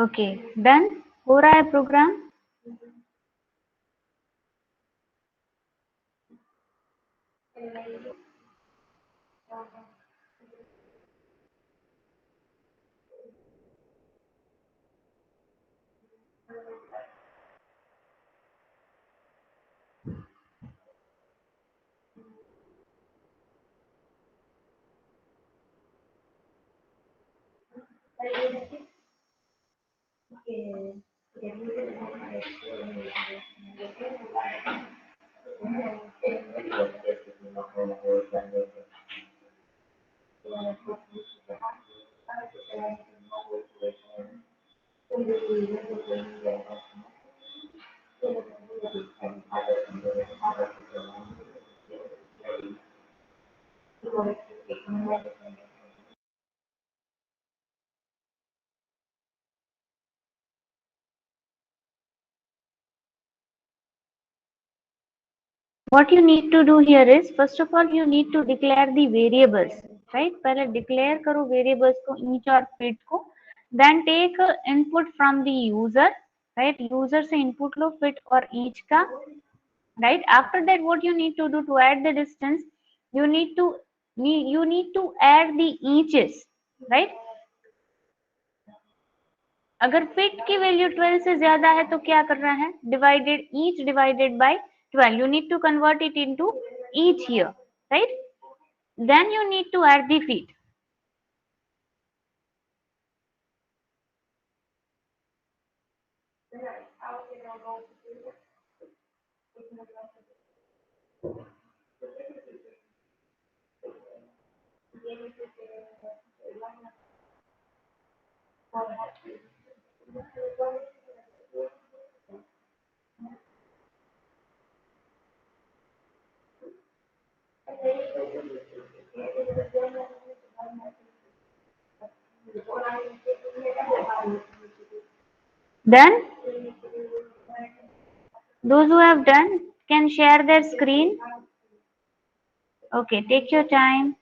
Okay, done हो रहा है programme. What you need to do here is, first of all, you need to declare the variables, right? पहले declare करो variables को, each और feed को, then take input from the user, right? User से input लो fit और each का, right? After that, what you need to do to add the distance, you need to add the inches, right? अगर fit की value 12 से ज्यादा है तो क्या कर रहा है, divided each divided by 12, you need to convert it into each here, right? Then you need to add the feet. Then those who have done can share their screen. Okay, take your time.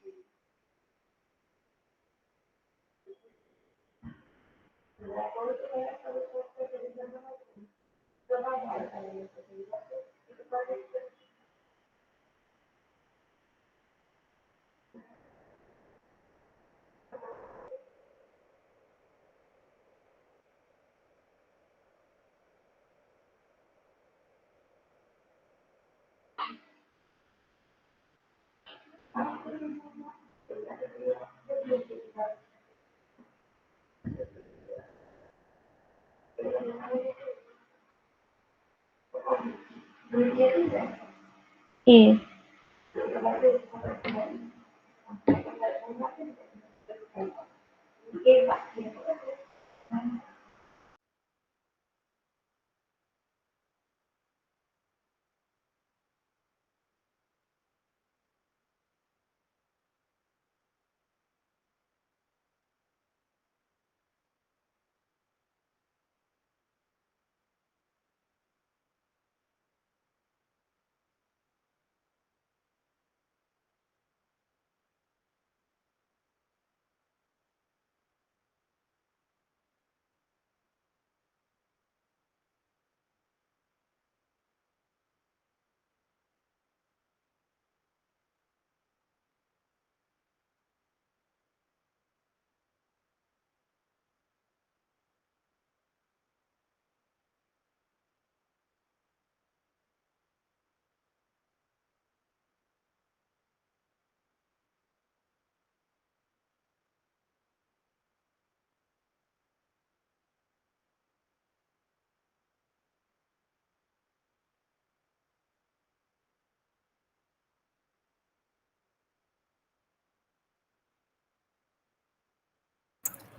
A.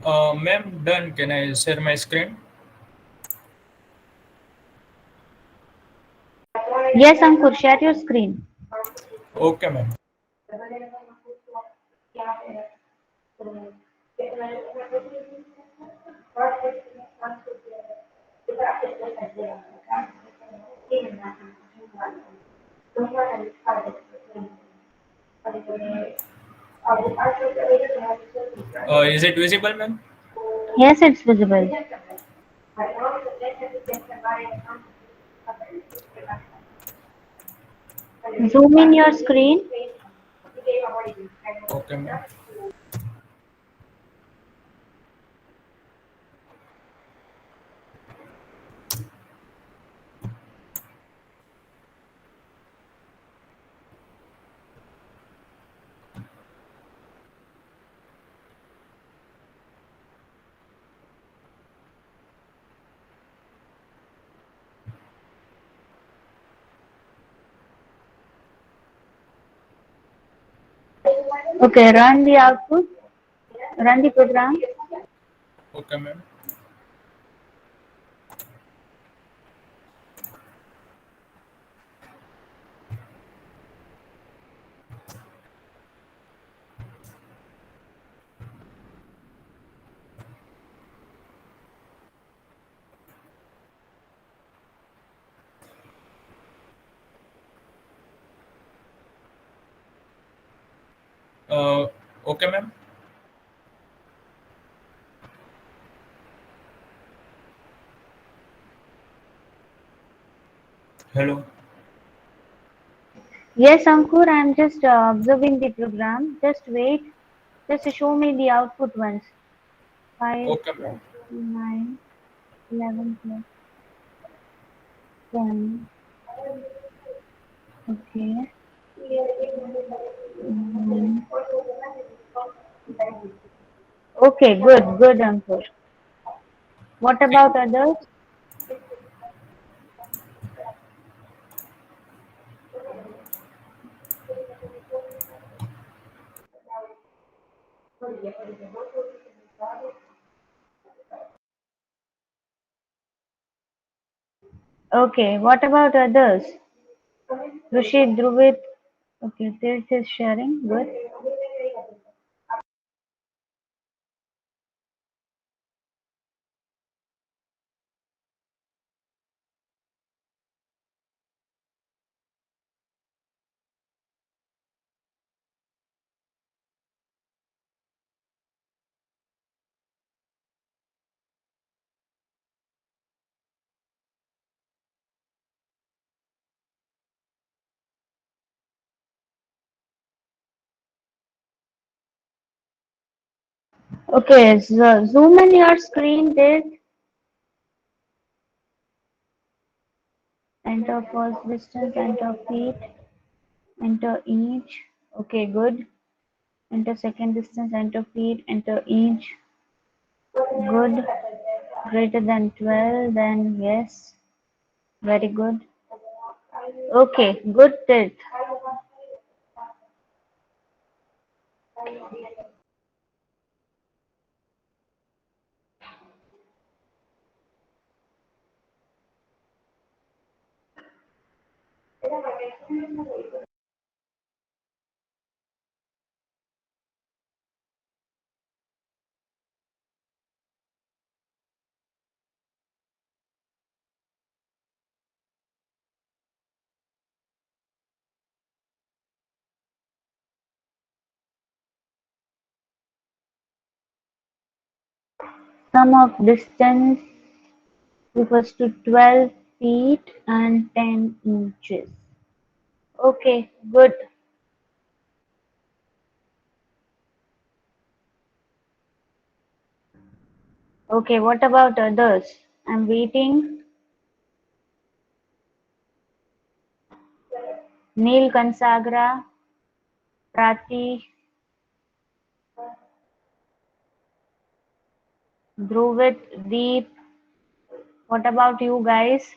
Ma'am, done. Can I share my screen? Yes, Ankur, share your screen. Okay, ma'am. Is it visible, ma'am? Yes, it's visible. Zoom in your screen. Okay, ma'am. Okay, run the output. Run the program. Okay, ma'am. Uh, okay, ma'am. Hello. Yes, Ankur, I'm just observing the program. Just wait. Just show me the output once. 5 Okay, ma'am. plus 9, 11 plus 10. Okay. Mhm. Okay, good, good, Ankur. What Okay. about others? Okay, what about others? Rushit, Dhruvit. Okay, this is sharing. Good. Okay, so zoom in your screen. This enter first distance, enter feet, enter inch. Okay, good. Enter second distance, enter feet, enter inch. Good. Greater than 12, then yes. Very good. Okay, good test. Sum of distance equals to 12 feet and 10 inches. Okay, good. Okay, what about others? I'm waiting. Neil Kansagra, Prati, Dhruvit, Deep. What about you guys?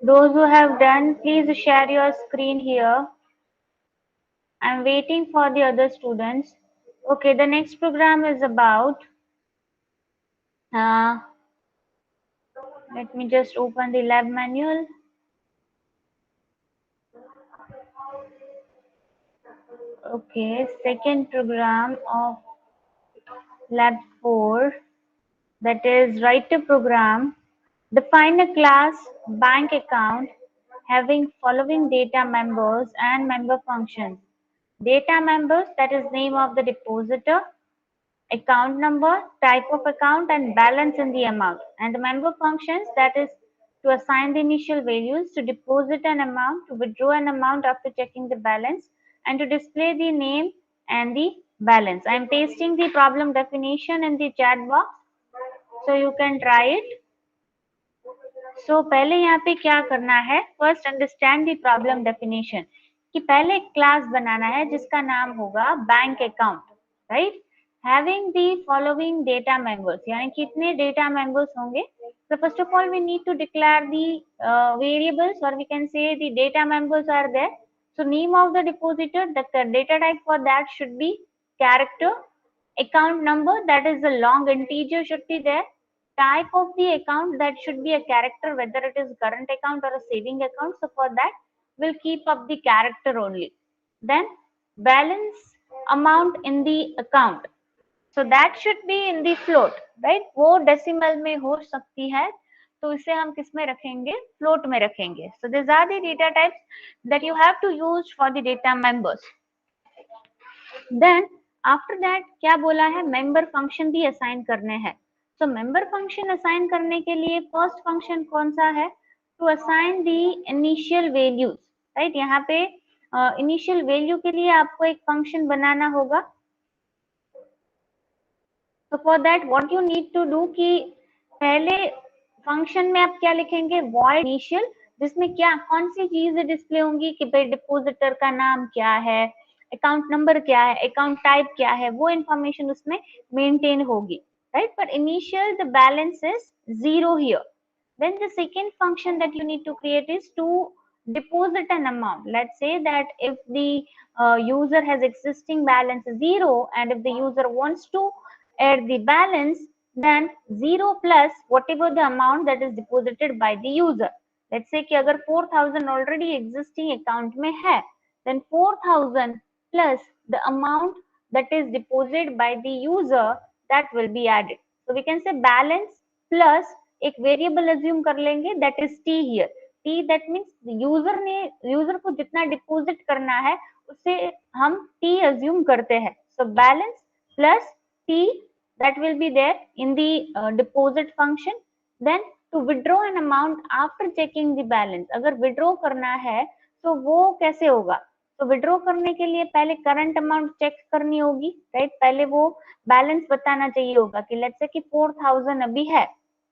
Those who have done, please share your screen here. I'm waiting for the other students. Okay, the next program is about, uh, let me just open the lab manual. Okay, second program of lab 4, that is write a program. Define a class bank account having following data members and member functions. Data members, that is name of the depositor, account number, type of account, and balance in the amount. And the member functions, that is to assign the initial values, to deposit an amount, to withdraw an amount after checking the balance, and to display the name and the balance. I am pasting the problem definition in the chat box, so you can try it. So पहले यहाँ पे क्या करना है, first understand the problem definition, कि पहले एक class बनाना है जिसका नाम होगा bank account, right, having the following data members, यानी कितने डेटा मेंबर्स होंगे. So first of all we need to declare the variables, or we can say the data members are there. So name of the depositor, the data type for that should be character. Account number, that is the long integer should be there. Type of the account, that should be a character, whether it is current account or a saving account. So for that we'll keep up the character only. Then balance amount in the account, so that should be in the float, right. वो decimal में हो सकती है, तो इसे हम किस में रखेंगे, float में रखेंगे. So these are the data types that you have to use for the data members. Then after that क्या बोला है, member function भी assign करने हैं. So member function assign करने के लिए first function कौन सा है, to assign the initial values, right. यहाँ पे initial value के लिए आपको एक function बनाना होगा. So for that what you need to do कि पहले function में आप क्या लिखेंगे, void initial, जिसमें क्या कौन सी चीजें डिस्प्ले होंगी कि भाई डिपोजिटर का नाम क्या है, अकाउंट नंबर क्या है, अकाउंट टाइप क्या है, वो इंफॉर्मेशन उसमें मेंटेन होगी, राइट. पर initial the balance is 0 here. Then the second function that you need to create is to deposit an amount. Let's say that if the user has existing balance 0, and if the user wants to add the balance, then 0 plus whatever the amount that is deposited by the user. Let's say कि अगर 4000 already existing account में है, then 4000 plus the amount that is deposited by the user, that will be added. So we can say balance plus एक variable assume कर लेंगे, that is T here. T that means user को जितना deposit करना है उसे हम T assume करते हैं. So balance plus T, that will be there in the deposit function. Then to withdraw an amount after checking the balance, अगर withdraw करना है तो वो कैसे होगा, तो विड्रॉ करने के लिए पहले करंट अमाउंट चेक करनी होगी, राइट. पहले वो बैलेंस बताना चाहिए होगा कि लेट्स से कि 4000 अभी है,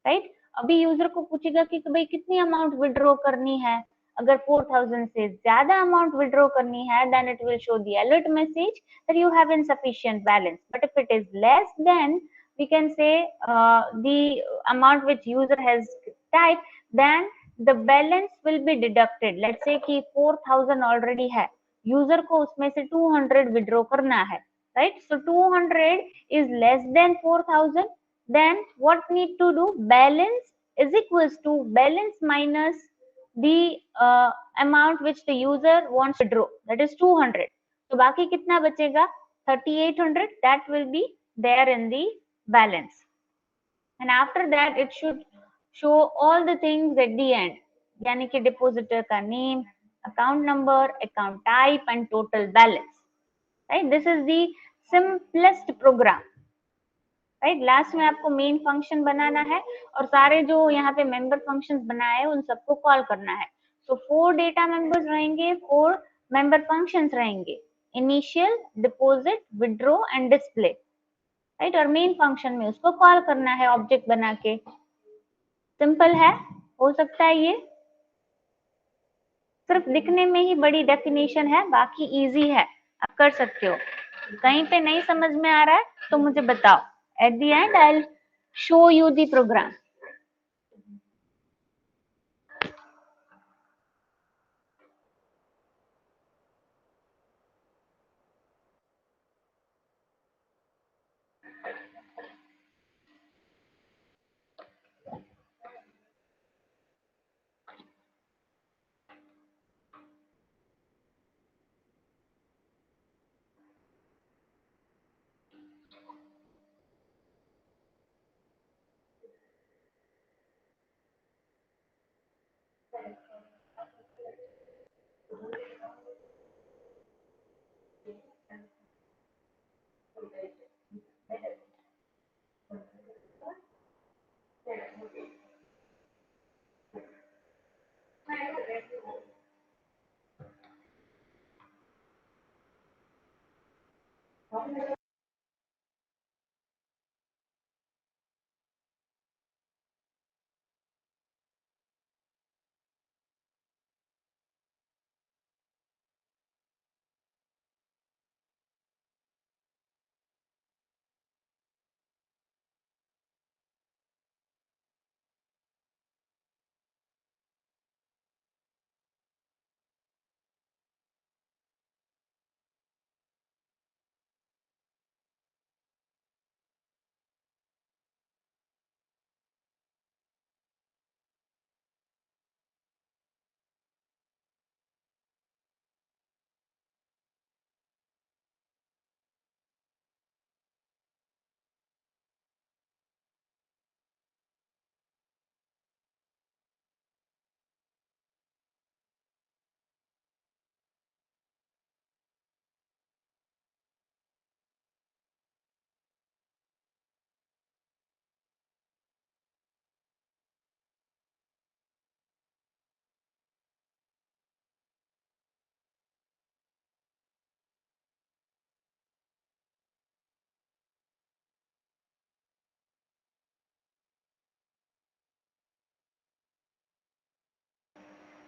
राइट. अभी यूजर को पूछेगा कि भाई कितनी अमाउंट विड्रॉ करनी है. अगर 4000 से ज्यादा अमाउंट विड्रॉ करनी है, then it will show the alert message that you have insufficient balance. But if it is less, then we can say the amount which user has typed, then the balance will be deducted. Let's say कि 4000 already है, user को उसमें से 200 withdraw करना है, right. So 200 is less than 4000. Then what need to do, balance is equals to balance minus the amount which the user wants to withdraw, that is 200. तो बाकी कितना बचेगा, 3800, that will be there in the balance. And after that it should show all the things at the end, यानी कि depositor का name, account number, account type and total balance, right. This is the simplest program, right. Last में आपको main function बनाना है और सारे जो यहाँ पे मेंबर फंक्शंस बनाए हैं उन सबको कॉल करना है. सो 4 डेटा मेंबर्स रहेंगे, 4 मेंबर फंक्शंस रहेंगे, initial, deposit, withdraw and display, right. और मेन फंक्शन में उसको कॉल करना है ऑब्जेक्ट बना के. सिंपल है, हो सकता है ये सिर्फ दिखने में ही बड़ी डेफिनेशन है, बाकी इजी है. आप कर सकते हो। कहीं पे नहीं समझ में आ रहा है तो मुझे बताओ, at the end I will show you the program.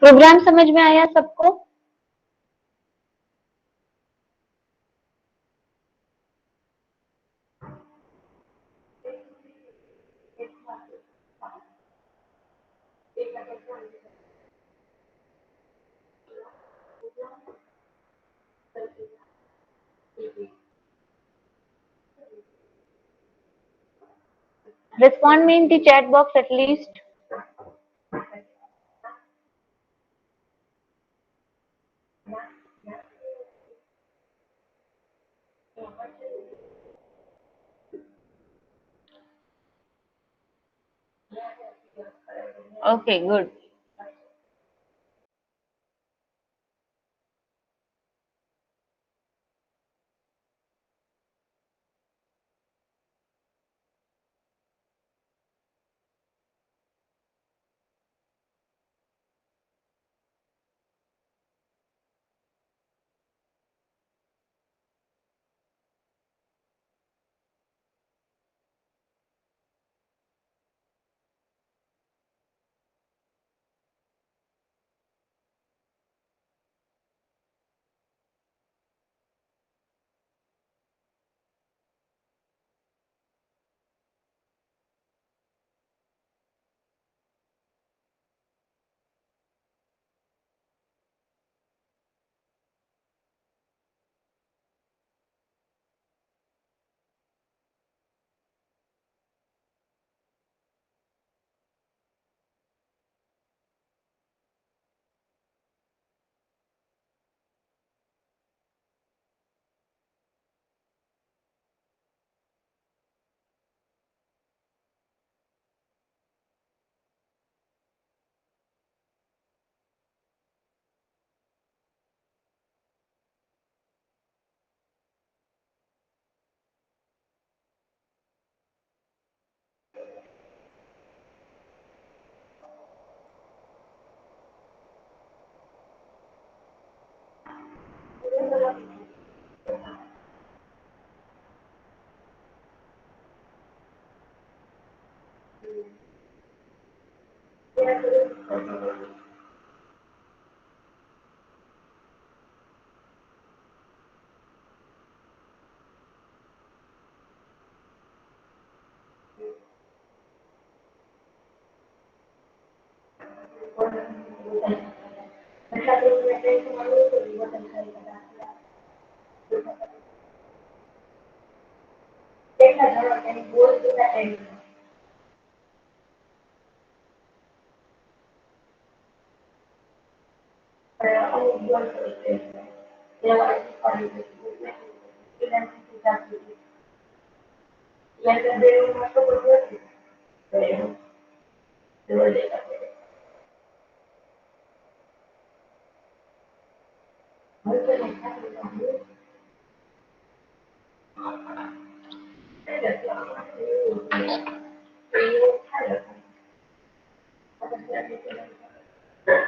Program समझ में आया सबको? Respond me in the chat box at least. Okay, good.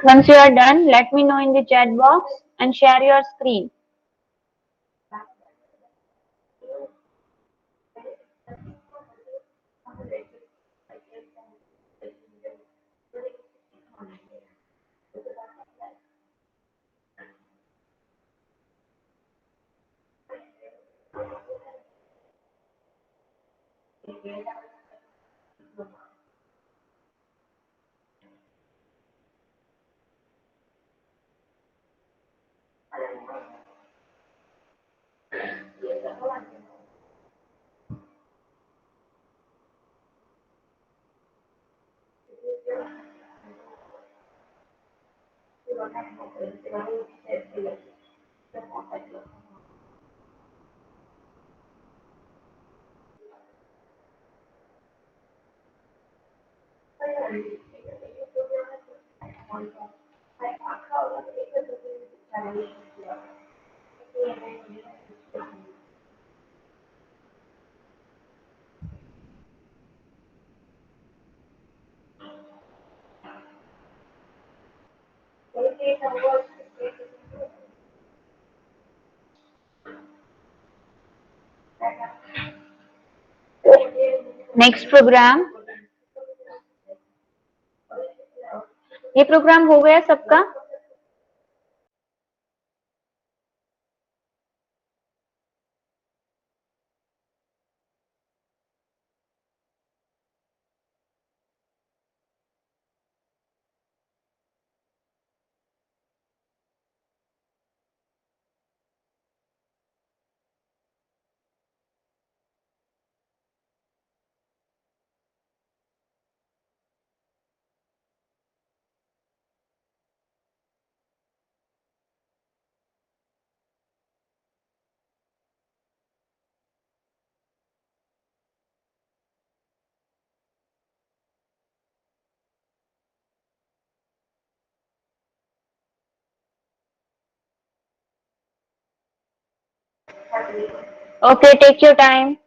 Once you are done, let me know in the chat box and share your screen. Next program, ये program हो गया सबका? Okay, take your time.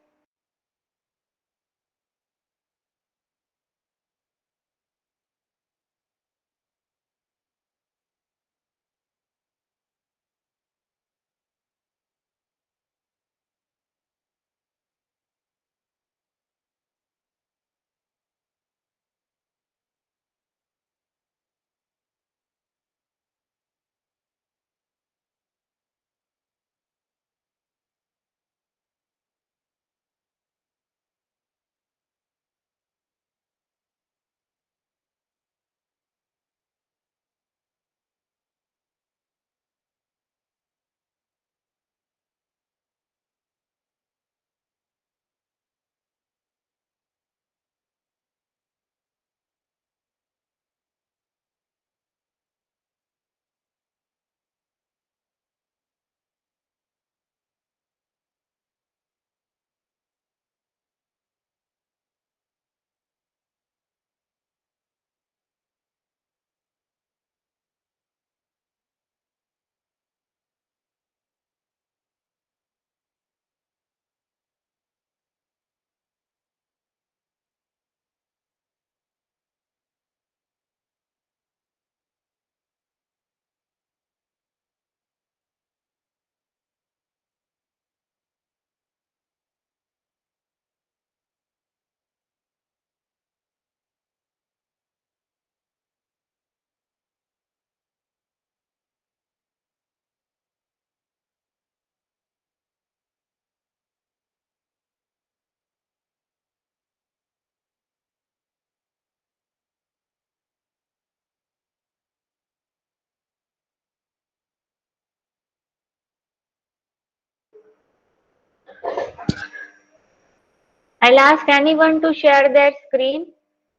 I'll ask anyone to share their screen.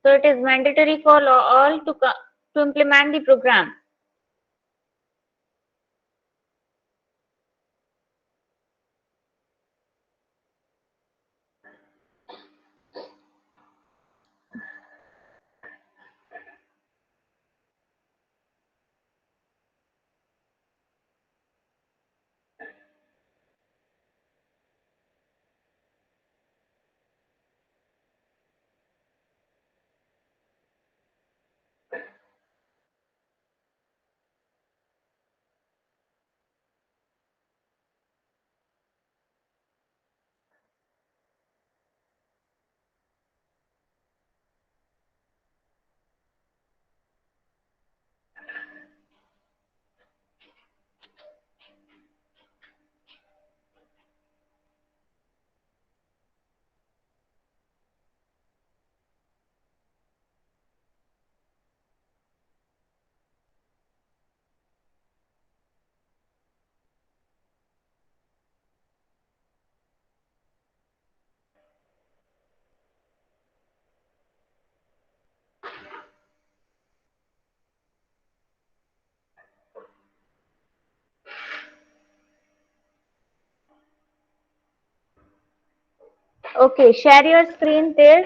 So it is mandatory for all to implement the program. Okay, share your screen there.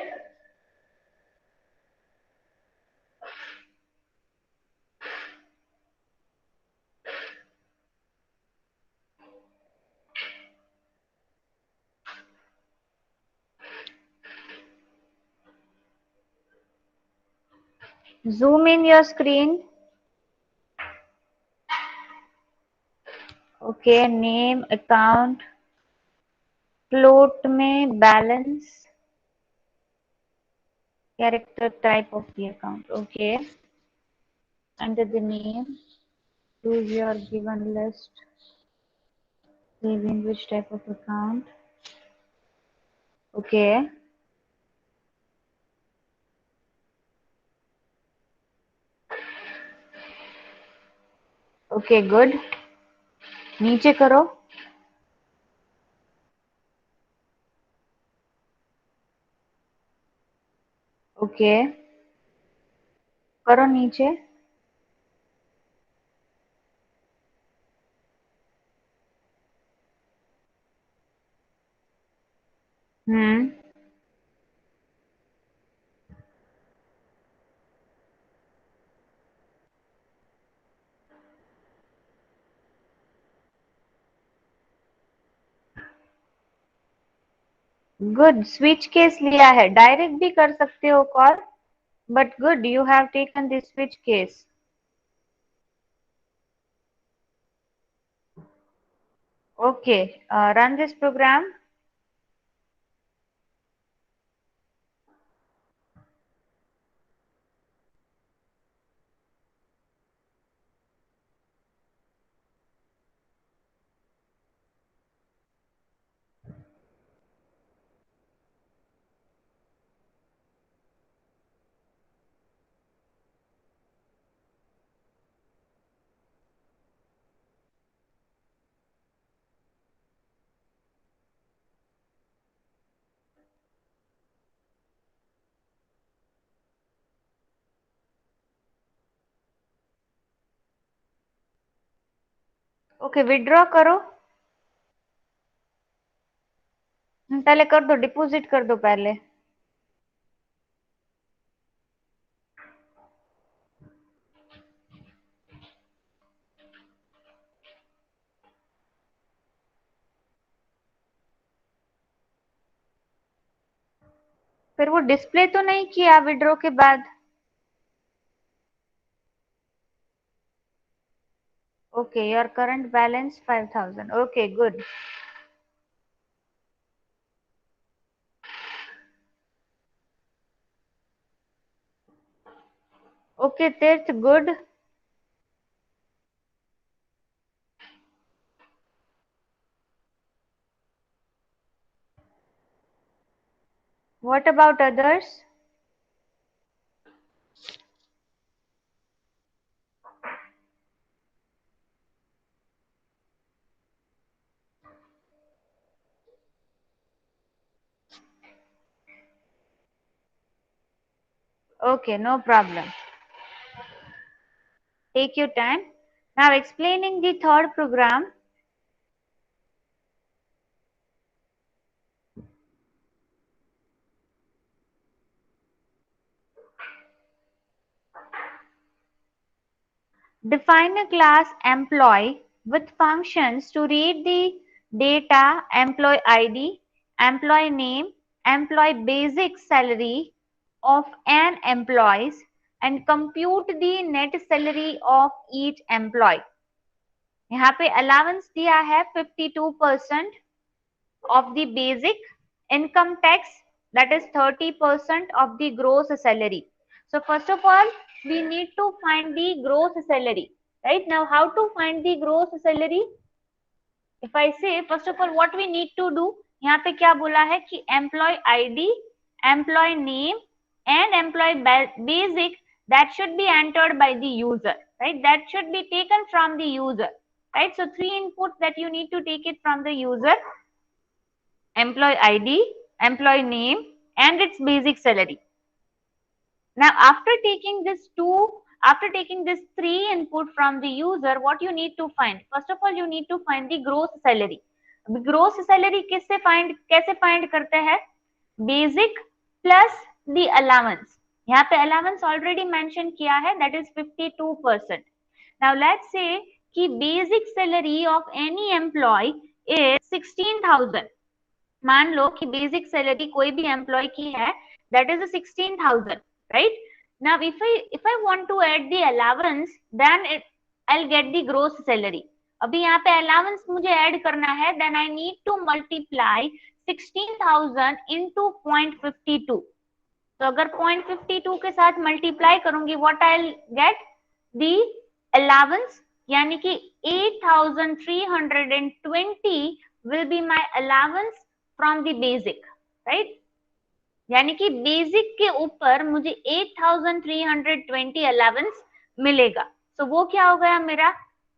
Zoom in your screen. Okay, name, account, float में balance, character type of the account. Okay, under the name, choose your given list, saving which type of account. Okay, okay, good. नीचे करो. Okay, करो नीचे. Good. Switch case लिया है. Direct भी कर सकते हो call, but good, you have taken this switch case. Okay, run this program. Okay, withdraw करो. पहले कर दो, डिपॉजिट कर दो पहले. फिर वो डिस्प्ले तो नहीं किया विड्रॉ के बाद. Okay, your current balance 5000. Okay, good. Okay Tirth, good. What about others? Okay, no problem. Take your time. Now explaining the third program. Define a class employee with functions to read the data employee ID, employee name, employee basic salary of an employee and compute the net salary of each employee. यहाँ पे allowance दिया है 52% of the basic income tax, that is 30% of the gross salary. So first of all, we need to find the gross salary. Right now, how to find the gross salary? If I say first of all, what we need to do? यहाँ पे क्या बोला है कि employee ID, employee name, and employee basic that should be entered by the user. Right? That should be taken from the user. Right? So three inputs that you need to take it from the user: employee ID, employee name, and its basic salary. Now, after taking this three input from the user, what you need to find? First of all, you need to find the gross salary. Gross salary कैसे find करते हैं? Basic plus the allowance. यहाँ पे allowance already mention किया है, that is 52%. Now let's say कि basic salary of any employee is 16,000. मान लो कि बेसिक सैलरी कोई भी एम्प्लॉय की है, that is 16,000, right? Now if I want to add the allowance, then I will get the gross salary. अभी यहाँ पे अलाउंस मुझे ऐड करना है, then I need to multiply 16,000 into 0.52. तो अगर 0.52 के साथ मल्टीप्लाई करूंगी, what I will get? The allowance, यानी कि 8,320 will be my allowance from the basic, right? यानी कि बेसिक के ऊपर मुझे 8,320 अलाउंस मिलेगा. सो वो क्या हो गया मेरा?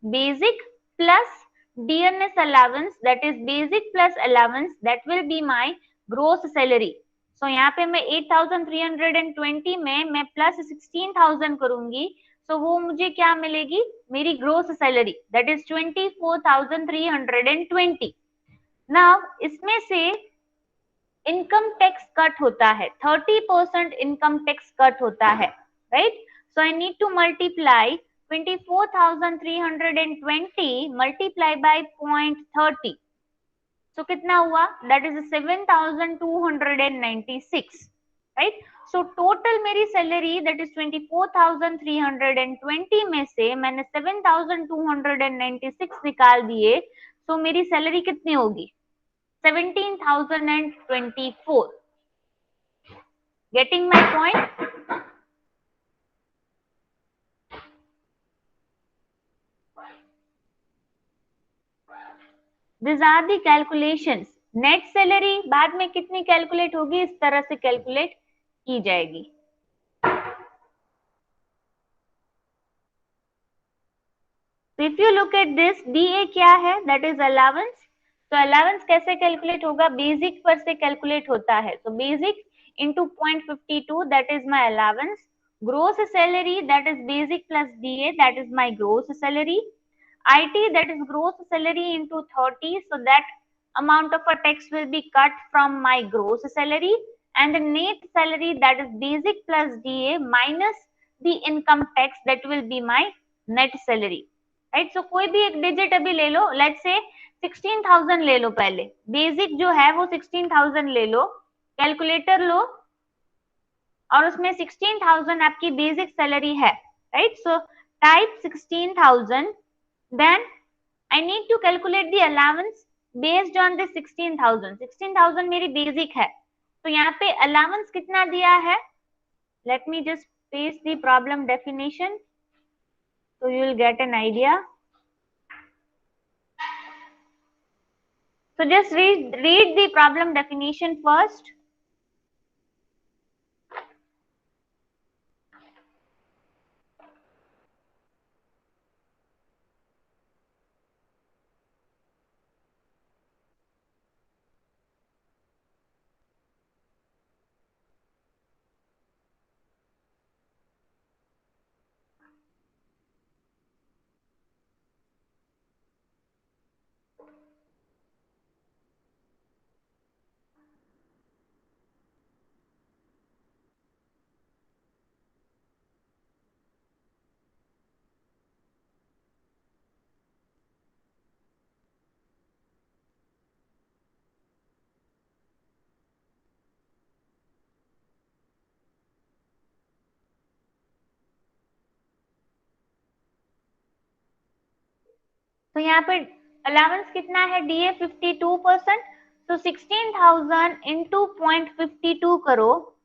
Basic plus dearness allowance, that is basic plus allowance, that will be my gross salary. So यहाँ पे मैं 8,320 में मैं प्लस 16,000 करूंगी, सो वो मुझे क्या मिलेगी? मेरी gross salary, that is 24,320. Now इसमें से इनकम टैक्स कट होता है, 30% इनकम टैक्स कट होता है, right? So I need to multiply 24,320 multiply by 0.30. सो कितना हुआ? That is 7,296, right? So total मेरी सैलरी दैट इज 24,320 में से मैंने 7,296 निकाल दिए, सो मेरी सैलरी कितनी होगी? 17,024. Getting my point? These are the calculations. Net salary बाद में कितनी कैलकुलेट होगी? इस तरह से कैलकुलेट की जाएगी. So if you look at this, DA क्या है? That is allowance. तो अलाउंस कैसे कैलकुलेट होगा? बेसिक पर से कैलकुलेट होता है. तो basic into 0.52, that is my allowance. Gross salary, that is basic plus DA, that is my gross salary. IT, that is gross salary into 30, so that amount of a tax will be cut from my gross salary. And the net salary, that is basic plus DA minus the income tax, that will be my net salary, right? So कोई भी एक digit अभी ले लो, let's say 16,000 ले लो. पहले basic जो है वो 16,000 ले लो, कैलकुलेटर लो और उसमें 16,000 आपकी बेसिक सैलरी है, right? So type 16,000, then I need to calculate the allowance based on the 16,000. 16,000 मेरी बेसिक है, तो यहाँ पे allowance कितना दिया है? Let me just paste the problem definition so you will get an idea. So just read the problem definition first. तो यहाँ पे अलाउंस कितना है, डीए 52%, तो 16,000 इंटू 0.52 करो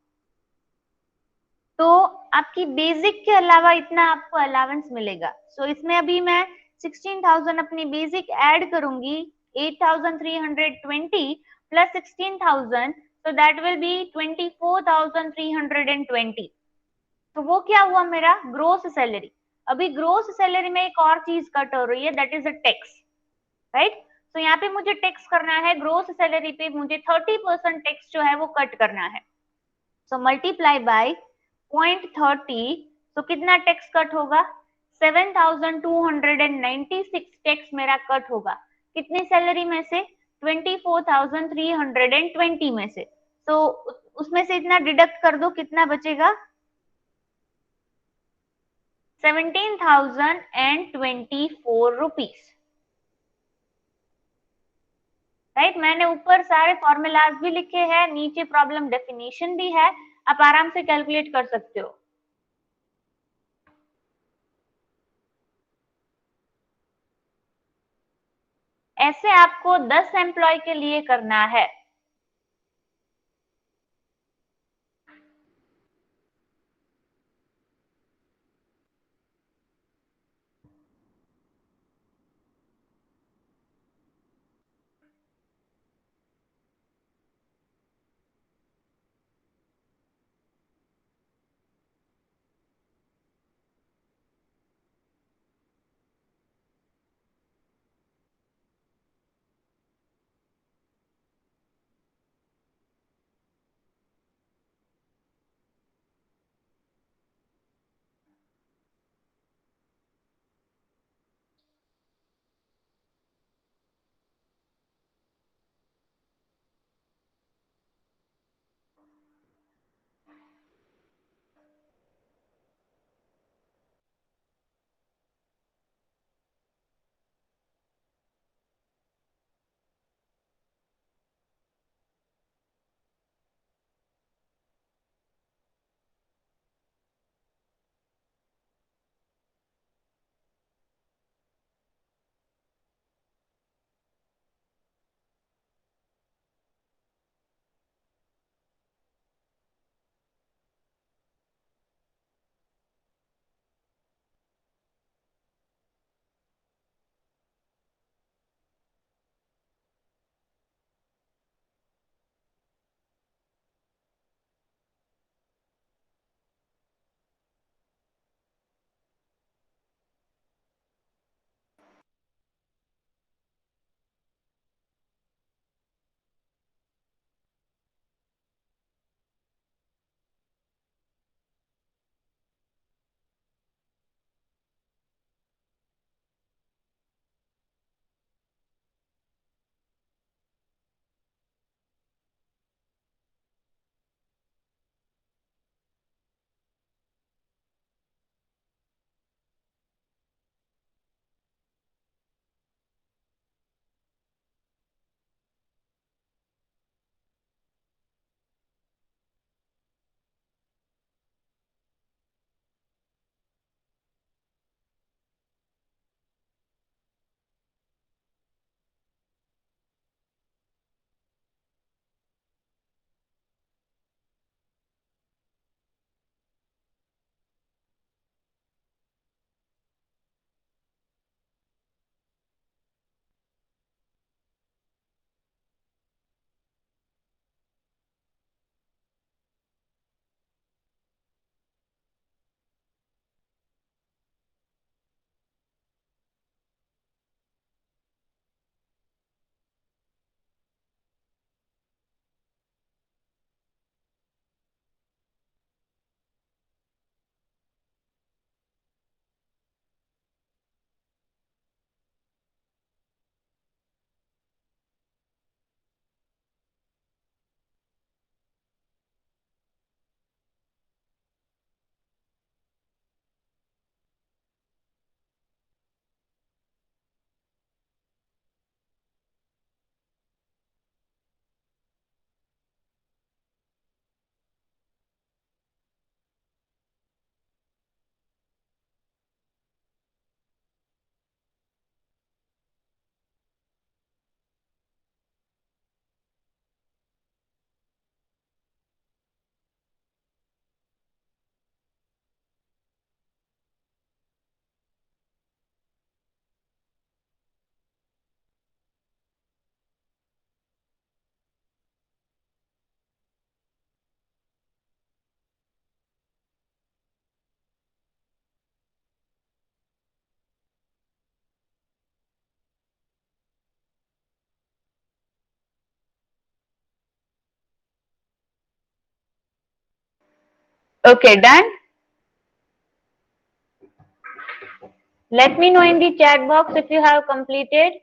तो आपकी बेसिक के अलावा इतना आपको अलाउंस मिलेगा। सो इसमें अभी मैं 16,000 अपनी बेसिक ऐड करूंगी, 8,320 plus 16,000, so that will be 24,320। तो वो क्या हुआ मेरा ग्रोस सैलरी। अभी ग्रोस सैलरी में एक और चीज कट हो रही है, that is a tax, right. तो यहाँ पे मुझे टैक्स करना है, ग्रोस सैलरी पे मुझे 30% टैक्स जो है वो कट करना है। सो मल्टीप्लाई बाय 0.30, तो कितना टैक्स कट होगा, 7,296 टैक्स मेरा कट होगा। कितनी सैलरी में से, 24,320 में से। तो उसमें से इतना डिडक्ट कर दो, कितना बचेगा, 17,024 रुपीज, राइट। मैंने ऊपर सारे फॉर्मूलाज भी लिखे हैं, नीचे प्रॉब्लम डेफिनेशन भी है, आप आराम से कैलकुलेट कर सकते हो। ऐसे आपको 10 एम्प्लॉय के लिए करना है। Okay, done. Let me know in the chat box if you have completed.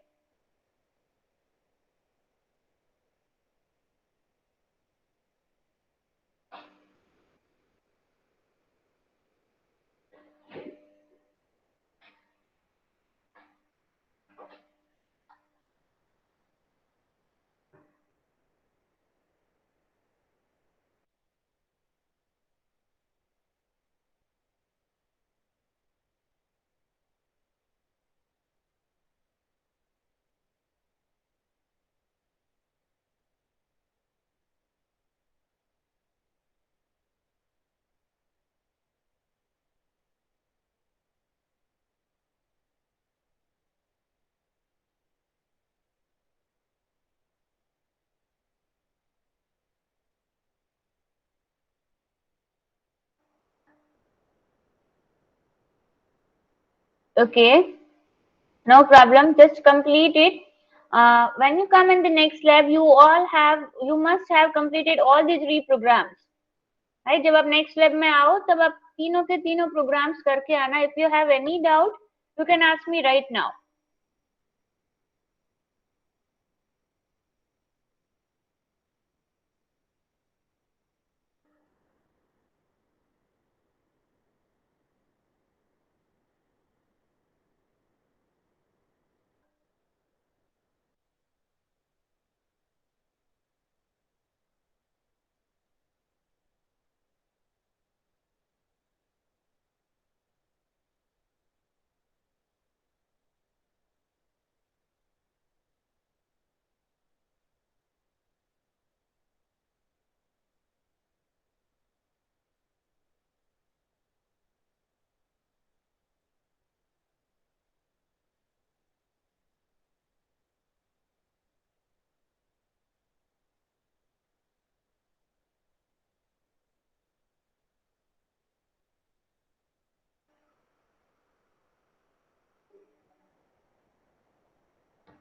Okay, no problem. Just complete it. When you come in the next lab, you must have completed all the three programs. Right जब आप next lab में आओ तब आप तीनों के तीनों programmes करके आना if you have any doubt you can ask me right now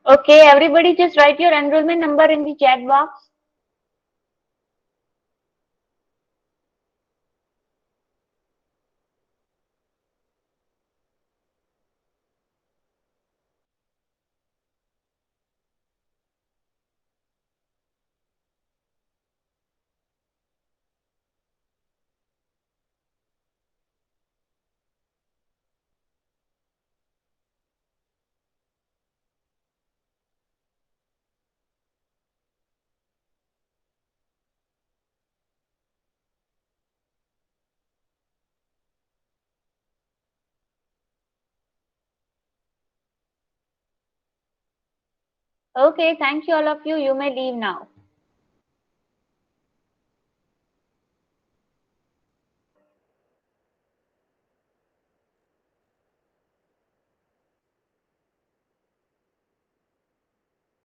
okay everybody just write your enrollment number in the chat box okay thank you all of you may leave now